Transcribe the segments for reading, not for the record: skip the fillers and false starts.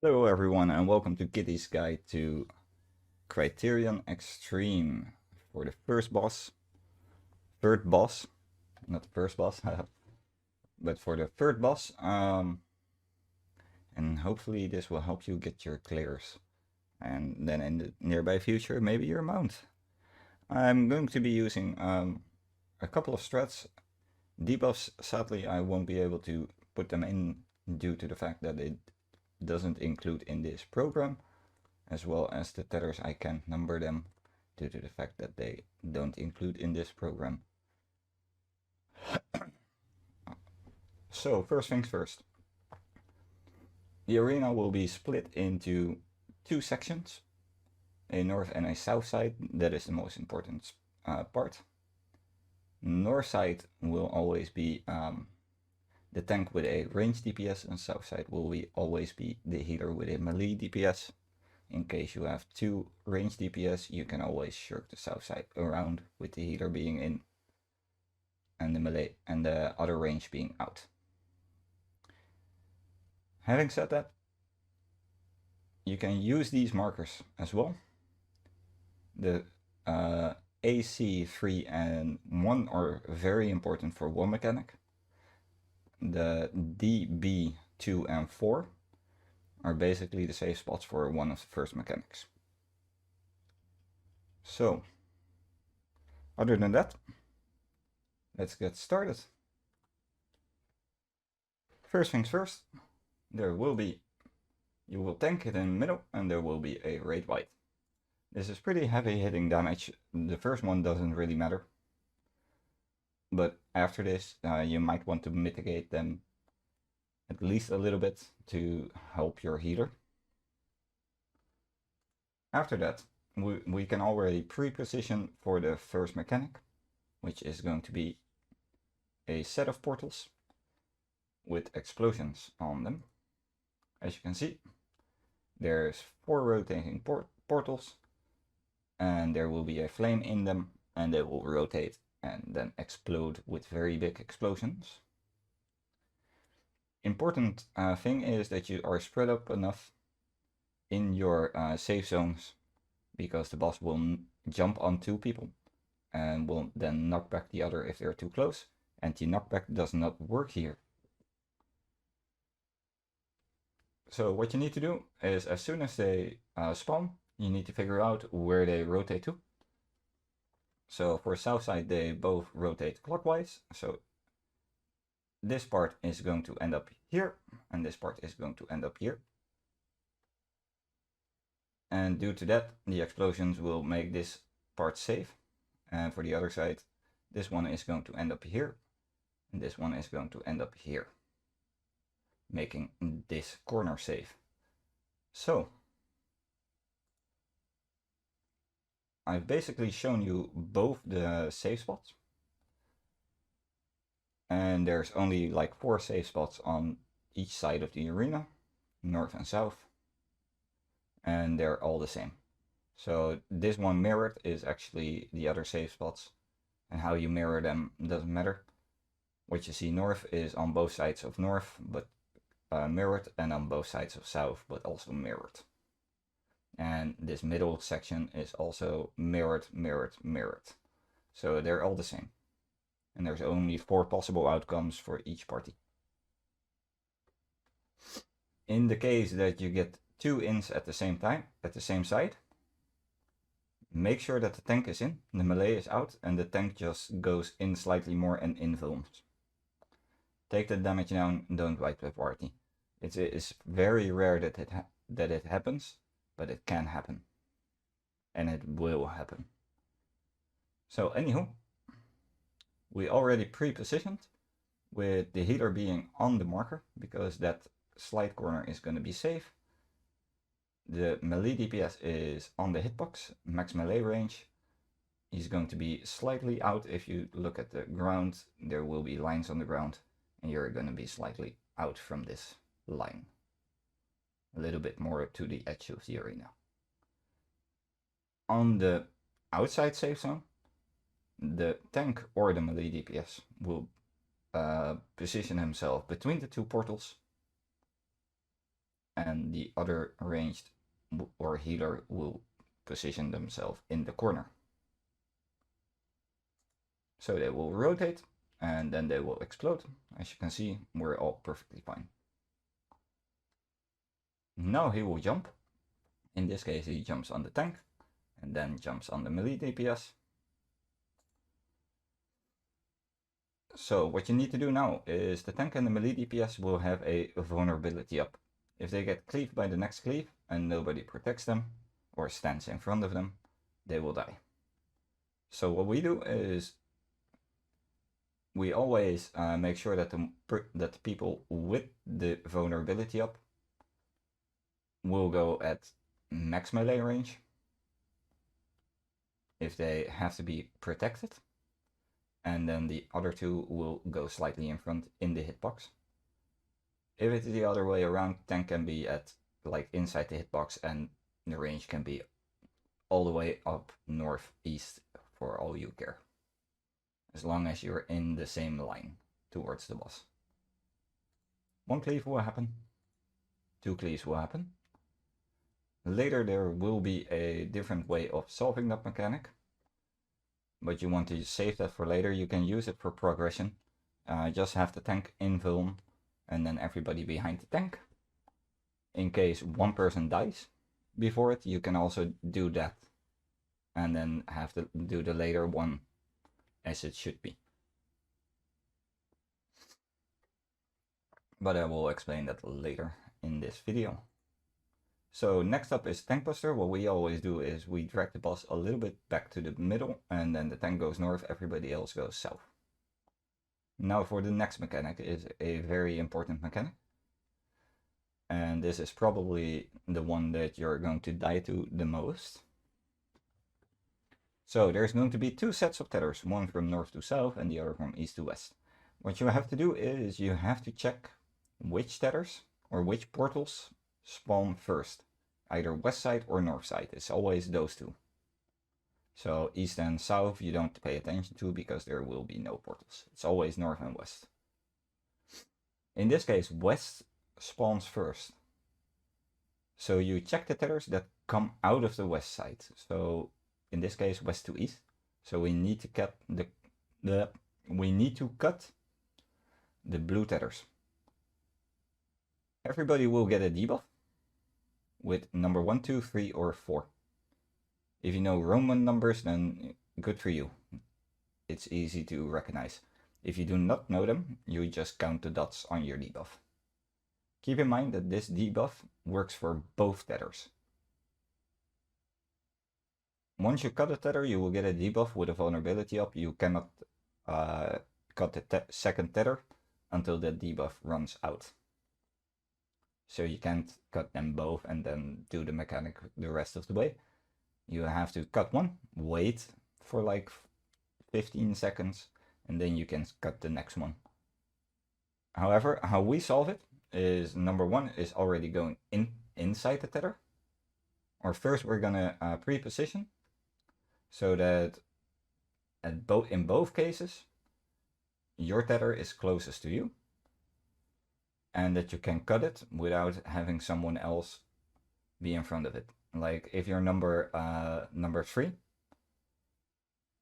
Hello everyone and welcome to Kitty's Guide to Criterion Extreme for the third boss, not the first boss, but for the third boss, and hopefully this will help you get your clears, and then in the nearby future maybe your mount. I'm going to be using a couple of strats. Debuffs, sadly I won't be able to put them in due to the fact that it doesn't include in this program, as well as the tethers I can't number them due to the fact that they don't include in this program. So first things first, the arena will be split into two sections, a north and a south side. That is the most important part. North side will always be the tank with a range DPS, and south side will always be the healer with a melee DPS. In case you have two range DPS, you can always shirk the south side around with the healer being in and the melee and the other range being out. Having said that, you can use these markers as well. The AC 3 and 1 are very important for one mechanic. The DB 2 and 4 are basically the safe spots for one of the first mechanics. So, other than that, let's get started. First things first, you will tank it in the middle and there will be a raid white. This is pretty heavy hitting damage. The first one doesn't really matter. But after this, you might want to mitigate them at least a little bit to help your healer. After that, we can already pre-position for the first mechanic, which is going to be a set of portals with explosions on them. As you can see, there's 4 rotating portals, and there will be a flame in them, and they will rotate and then explode with very big explosions. Important thing is that you are spread up enough in your safe zones, because the boss will jump on 2 people and will then knock back the other if they're too close. Anti-knockback does not work here. So what you need to do is, as soon as they spawn, you need to figure out where they rotate to. So for south side, they both rotate clockwise. So this part is going to end up here, and this part is going to end up here. And due to that, the explosions will make this part safe. And for the other side, this one is going to end up here, and this one is going to end up here, making this corner safe. So I've basically shown you both the safe spots, and there's only like 4 safe spots on each side of the arena, north and south, and they're all the same. So this one mirrored is actually the other safe spots, and how you mirror them doesn't matter. What you see north is on both sides of north, but mirrored, and on both sides of south, but also mirrored. And this middle section is also mirrored, mirrored, mirrored. So they're all the same. And there's only 4 possible outcomes for each party. In the case that you get 2 ins at the same time, at the same side, make sure that the tank is in, the melee is out, and the tank just goes in slightly more and infilms. Take the damage down, don't wipe the party. It's very rare that it happens, but it can happen. And it will happen. So anywho, we already pre-positioned with the healer being on the marker, because that slide corner is going to be safe. The melee DPS is on the hitbox, max melee range. He's going to be slightly out. If you look at the ground, there will be lines on the ground, and you're going to be slightly out from this line. A little bit more to the edge of the arena. On the outside safe zone, the tank or the melee DPS will position himself between the 2 portals and the other ranged or healer will position themselves in the corner. So they will rotate and then they will explode. As you can see, we're all perfectly fine. Now he will jump. In this case, he jumps on the tank and then jumps on the melee DPS. So what you need to do now is the tank and the melee DPS will have a vulnerability up. If they get cleaved by the next cleave and nobody protects them or stands in front of them, they will die. So what we do is we always make sure that the people with the vulnerability up will go at max melee range if they have to be protected, and then the other two will go slightly in front in the hitbox. If it's the other way around, tank can be at like inside the hitbox and the range can be all the way up northeast for all you care, as long as you're in the same line towards the boss. One cleave will happen, two cleaves will happen. Later there will be a different way of solving that mechanic, but you want to save that for later. You can use it for progression. Just have the tank invuln and then everybody behind the tank. In case one person dies before it, you can also do that and then have to do the later one as it should be. But I will explain that later in this video. So next up is Tank Buster. What we always do is we drag the boss a little bit back to the middle and then the tank goes north, everybody else goes south. Now for the next mechanic is a very important mechanic. And this is probably the one that you're going to die to the most. So there's going to be two sets of tethers, one from north to south and the other from east to west. What you have to do is you have to check which tethers or which portals spawn first, either west side or north side. It's always those two. So east and south you don't pay attention to because there will be no portals. It's always north and west. In this case, west spawns first. So you check the tethers that come out of the west side. So in this case, west to east. So we need to cut the blue tethers. Everybody will get a debuff with number 1, 2, 3, or 4. If you know Roman numbers, then good for you. It's easy to recognize. If you do not know them, you just count the dots on your debuff. Keep in mind that this debuff works for both tethers. Once you cut a tether, you will get a debuff with a vulnerability up. You cannot cut the second tether until that debuff runs out. So you can't cut them both and then do the mechanic the rest of the way. You have to cut one, wait for like 15 seconds, and then you can cut the next one. However, how we solve it is number 1 is already going inside the tether. Or first we're gonna pre-position so that in both cases your tether is closest to you, and that you can cut it without having someone else be in front of it. Like if you're number 3,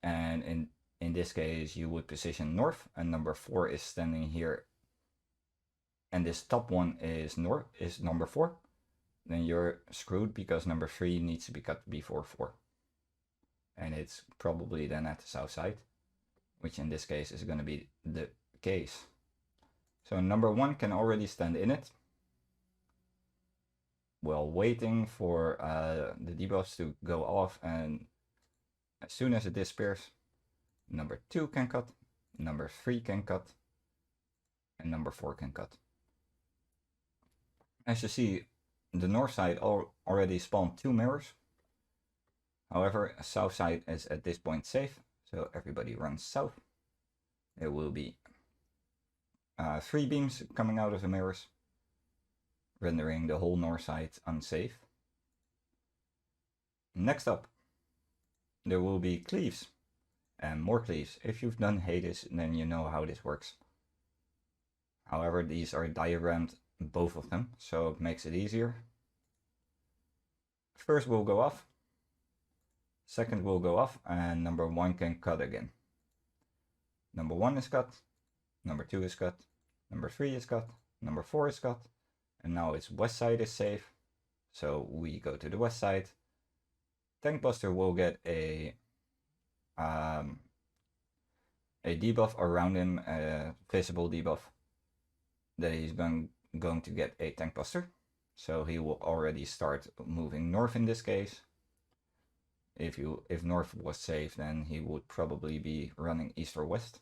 and in this case you would position north, and number 4 is standing here, and this top one is number 4, then you're screwed because number 3 needs to be cut before 4. And it's probably then at the south side, which in this case is going to be the case. So number 1 can already stand in it while waiting for the debuffs to go off, and as soon as it disappears, number 2 can cut, number 3 can cut, and number 4 can cut. As you see, the north side already spawned 2 mirrors. However, south side is at this point safe, so everybody runs south. There will be 3 beams coming out of the mirrors, rendering the whole north side unsafe. Next up, there will be cleaves, and more cleaves. If you've done Hades, then you know how this works. However, these are diagrammed both of them, so it makes it easier. First will go off, second will go off, and number 1 can cut again. Number 1 is cut, number 2 is cut, number 3 is cut, number 4 is cut, and now its west side is safe, so we go to the west side. Tankbuster will get a debuff around him, a visible debuff, that he's going to get a Tankbuster. So he will already start moving north in this case. If north was safe, then he would probably be running east or west.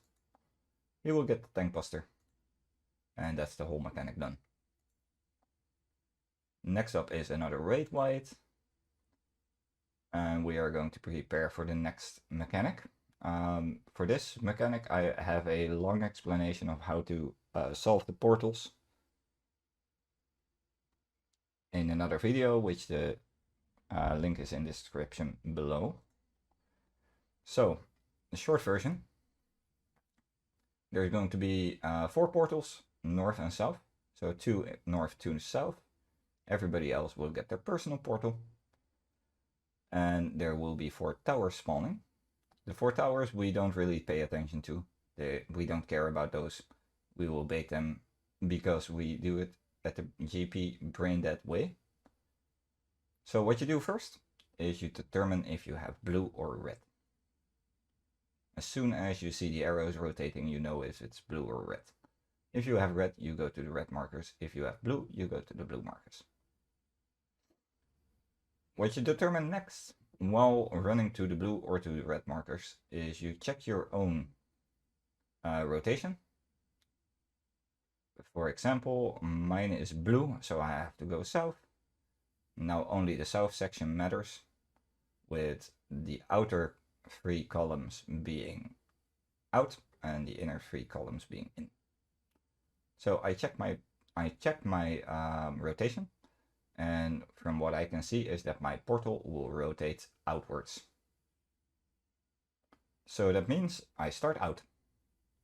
He will get the Tankbuster. And that's the whole mechanic done. Next up is another raid wide. And we are going to prepare for the next mechanic. For this mechanic, I have a long explanation of how to solve the portals in another video, which the link is in the description below. So, the short version, there's going to be 4 portals, north and south. So 2 north, 2 south. Everybody else will get their personal portal. And there will be 4 towers spawning. The 4 towers we don't really pay attention to. We don't care about those. We will bait them because we do it at the GP braindead way. So what you do first is you determine if you have blue or red. As soon as you see the arrows rotating, you know if it's blue or red. If you have red, you go to the red markers. If you have blue, you go to the blue markers. What you determine next while running to the blue or to the red markers is you check your own rotation. For example, mine is blue, so I have to go south. Now only the south section matters, with the outer 3 columns being out and the inner 3 columns being in. So I check my rotation, and from what I can see is that my portal will rotate outwards. So that means I start out.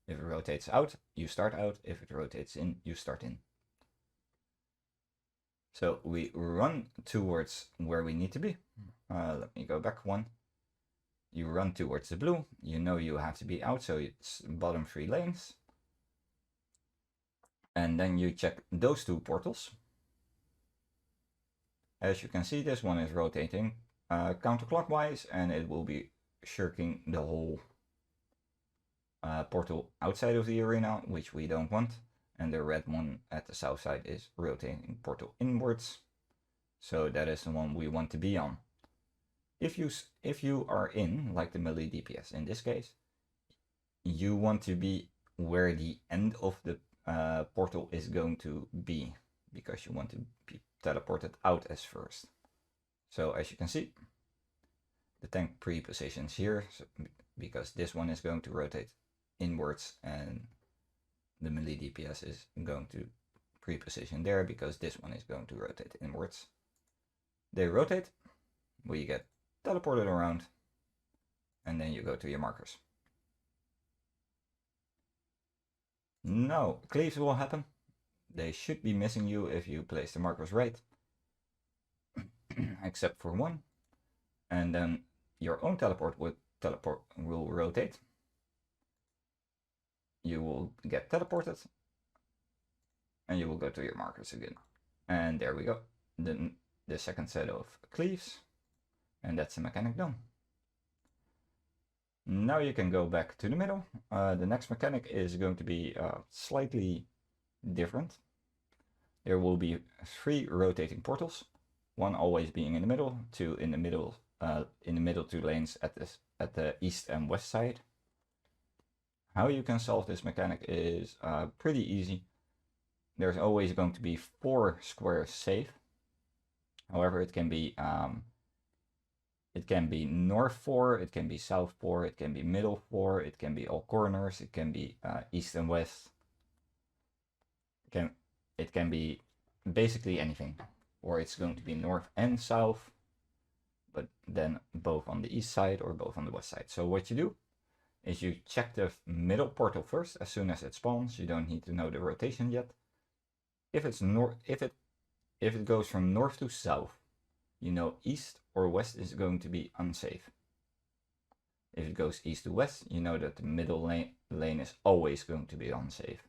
If it rotates out, you start out. If it rotates in, you start in. So we run towards where we need to be. Let me go back one. You run towards the blue. You know you have to be out, so it's bottom 3 lanes. And then you check those 2 portals. As you can see, this one is rotating counterclockwise, and it will be shirking the whole portal outside of the arena, which we don't want. And the red one at the south side is rotating portal inwards. So that is the one we want to be on. If you are in, like the melee DPS in this case, you want to be where the end of the portal is going to be, because you want to be teleported out as first. So as you can see, the tank pre-positions here, because this one is going to rotate inwards, and the melee DPS is going to pre-position there because this one is going to rotate inwards. They rotate, we get teleported around, and then you go to your markers. No, cleaves will happen. They should be missing you if you place the markers right, except for one. And then your own teleport will rotate. You will get teleported, and you will go to your markers again. And there we go. Then the second set of cleaves, and that's the mechanic done. Now you can go back to the middle. The next mechanic is going to be slightly different. There will be 3 rotating portals, one always being in the middle, 2 in the middle 2 lanes at the east and west side. How you can solve this mechanic is pretty easy. There's always going to be 4 squares safe. However, it can be north 4, it can be south 4, it can be middle 4, it can be all corners, it can be east and west. It can be basically anything. Or it's going to be north and south, but then both on the east side or both on the west side. So what you do is you check the middle portal first as soon as it spawns. You don't need to know the rotation yet. If it's if it goes from north to south, you know east or west is going to be unsafe. If it goes east to west, you know that the middle lane is always going to be unsafe.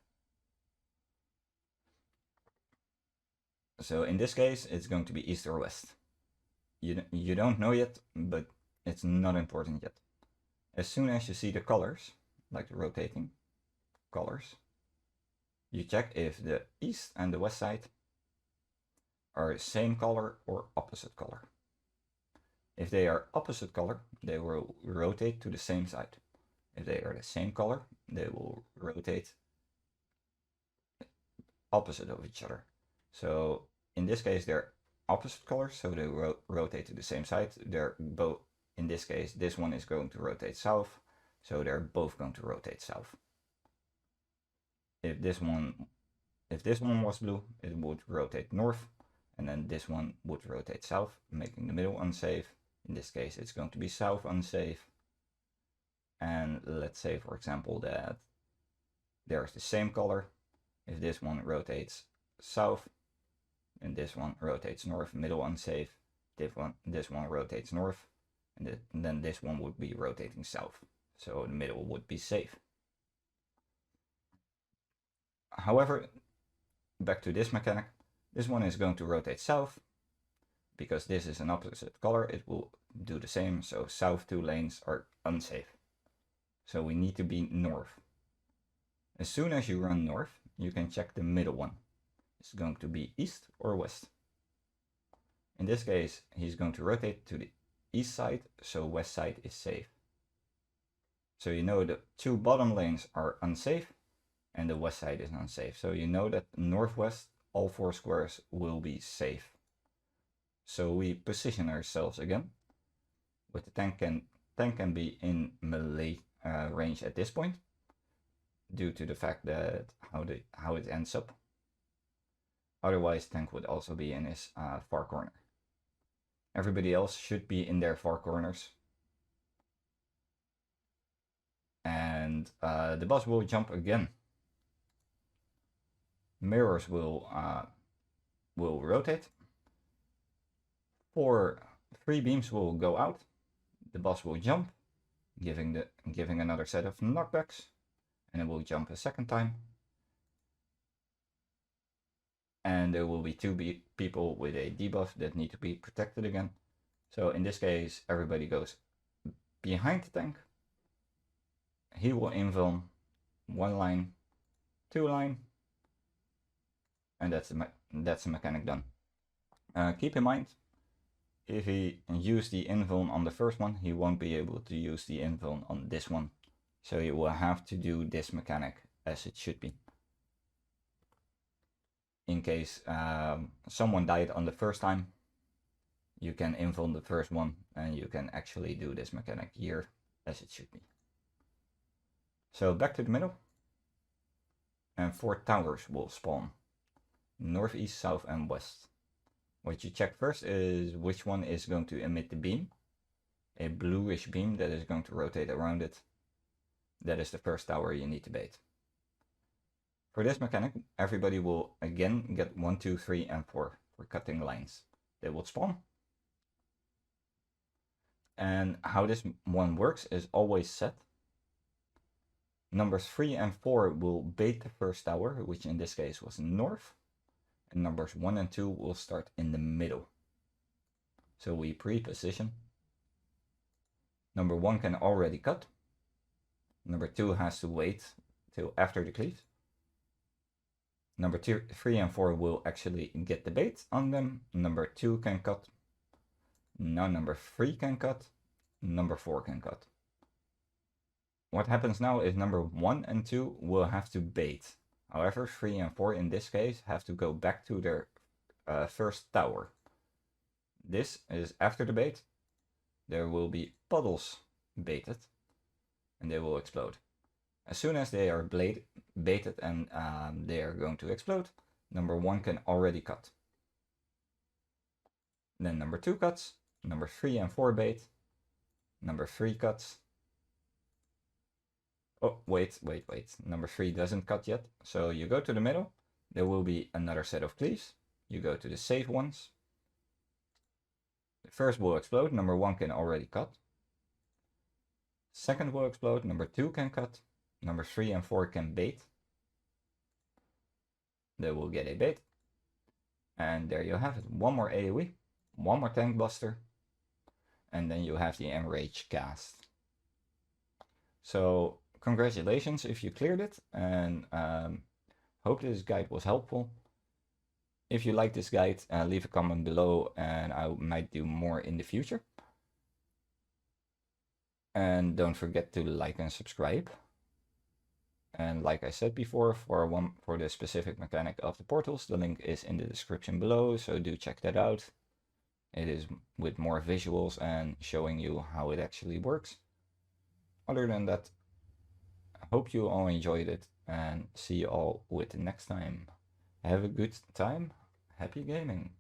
So in this case, it's going to be east or west. You don't know yet, but it's not important yet. As soon as you see the colors, like the rotating colors, you check if the east and the west side are the same color or opposite color. If they are opposite color, they will rotate to the same side. If they are the same color, they will rotate opposite of each other. So in this case, they're opposite colors, so they rotate to the same side. They're both, in this case, this one is going to rotate south, so they're both going to rotate south. If this one was blue, it would rotate north, and then this one would rotate south, making the middle unsafe. In this case, it's going to be south unsafe. And let's say, for example, that there's the same color. If this one rotates south, and this one rotates north, middle unsafe. This one rotates north, and then this one would be rotating south. So the middle would be safe. However, back to this mechanic, this one is going to rotate south. Because this is an opposite color, it will do the same, so south two lanes are unsafe. So we need to be north. As soon as you run north, you can check the middle one. It's going to be east or west. In this case, he's going to rotate to the east side, so west side is safe. So you know the two bottom lanes are unsafe, and the west side is unsafe. So you know that northwest, all four squares will be safe. So we position ourselves again. With the tank can be in melee range at this point, due to the fact that how it ends up. Otherwise, tank would also be in his far corner. Everybody else should be in their far corners. And the boss will jump again. Mirrors will rotate. Three beams will go out. The boss will jump, giving another set of knockbacks, and it will jump a second time. And there will be two people with a debuff that need to be protected again. So in this case, everybody goes behind the tank. He will invuln 1 line, 2 line, and that's the mechanic done. Keep in mind, if he used the invuln on the first one, he won't be able to use the invuln on this one. So he will have to do this mechanic as it should be. In case someone died on the first time, you can invuln the first one and you can actually do this mechanic here as it should be. So back to the middle. And 4 towers will spawn. North, east, south and west. What you check first is which one is going to emit the beam. A bluish beam that is going to rotate around it. That is the first tower you need to bait. For this mechanic, everybody will again get 1, 2, 3 and 4 for cutting lines. They will spawn. And how this one works is always set. Numbers 3 and 4 will bait the first tower, which in this case was north. And numbers 1 and 2 will start in the middle. So we pre-position. Number 1 can already cut. Number 2 has to wait till after the cleave. Number 3 and 4 will actually get the bait on them. Number 2 can cut. Now number 3 can cut. Number 4 can cut. What happens now is number 1 and 2 will have to bait. However, 3 and 4 in this case have to go back to their first tower. This is after the bait. There will be puddles baited and they will explode. As soon as they are baited and they are going to explode, number 1 can already cut. Then number 2 cuts, number 3 and 4 bait, number 3 cuts. Oh, wait. Number 3 doesn't cut yet. So you go to the middle. there will be another set of cleaves. You go to the save ones. The first will explode, number 1 can already cut. Second will explode, number 2 can cut. Number 3 and 4 can bait. They will get a bait. And there you have it. One more AoE, one more tank buster, and then you have the Enrage cast. So congratulations if you cleared it, and hope this guide was helpful. If you like this guide, leave a comment below and I might do more in the future. And don't forget to like and subscribe. And like I said before, for the specific mechanic of the portals, the link is in the description below, so do check that out. It is with more visuals and showing you how it actually works. Other than that, I hope you all enjoyed it and see you all with the next time. Have a good time. Happy gaming.